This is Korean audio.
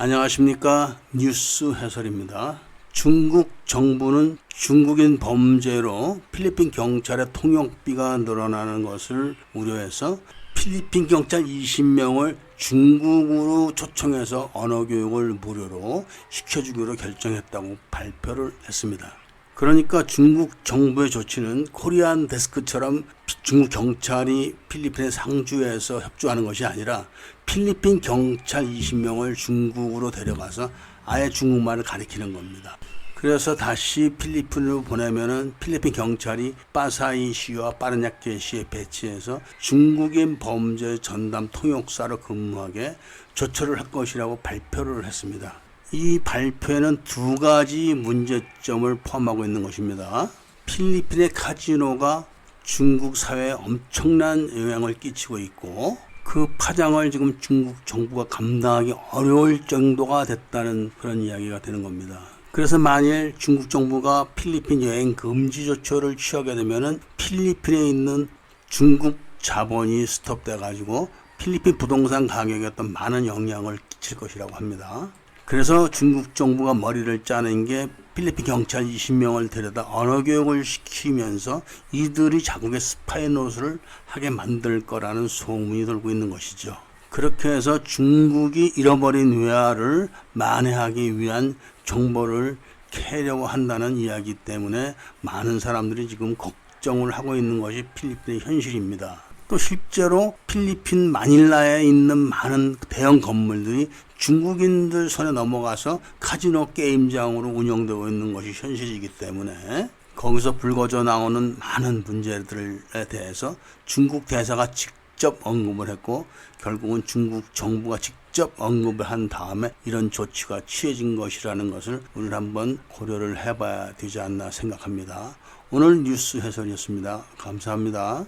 안녕하십니까. 뉴스 해설입니다. 중국 정부는 중국인 범죄로 필리핀 경찰의 통역비가 늘어나는 것을 우려해서 필리핀 경찰 20명을 중국으로 초청해서 언어교육을 무료로 시켜주기로 결정했다고 발표를 했습니다. 그러니까 중국 정부의 조치는 코리안 데스크처럼 중국 경찰이 필리핀의 상주에서 협조하는 것이 아니라 필리핀 경찰 20명을 중국으로 데려가서 아예 중국말을 가르치는 겁니다. 그래서 다시 필리핀으로 보내면은 필리핀 경찰이 파사이시와 파르냐케시에 배치해서 중국인 범죄 전담 통역사로 근무하게 조처를 할 것이라고 발표를 했습니다. 이 발표에는 두 가지 문제점을 포함하고 있는 것입니다. 필리핀의 카지노가 중국 사회에 엄청난 영향을 끼치고 있고 그 파장을 지금 중국 정부가 감당하기 어려울 정도가 됐다는 그런 이야기가 되는 겁니다. 그래서 만일 중국 정부가 필리핀 여행 금지 조처를 취하게 되면은 필리핀에 있는 중국 자본이 스톱돼 가지고 필리핀 부동산 가격에 어떤 많은 영향을 끼칠 것이라고 합니다. 그래서 중국 정부가 머리를 짜는 게 필리핀 경찰 20명을 데려다 언어교육을 시키면서 이들이 자국의 스파이 노릇을 하게 만들 거라는 소문이 돌고 있는 것이죠. 그렇게 해서 중국이 잃어버린 외화를 만회하기 위한 정보를 캐려고 한다는 이야기 때문에 많은 사람들이 지금 걱정을 하고 있는 것이 필리핀의 현실입니다. 또 실제로 필리핀 마닐라에 있는 많은 대형 건물들이 중국인들 손에 넘어가서 카지노 게임장으로 운영되고 있는 것이 현실이기 때문에 거기서 불거져 나오는 많은 문제들에 대해서 중국 대사가 직접 언급을 했고 결국은 중국 정부가 직접 언급을 한 다음에 이런 조치가 취해진 것이라는 것을 오늘 한번 고려를 해봐야 되지 않나 생각합니다. 오늘 뉴스 해설이었습니다. 감사합니다.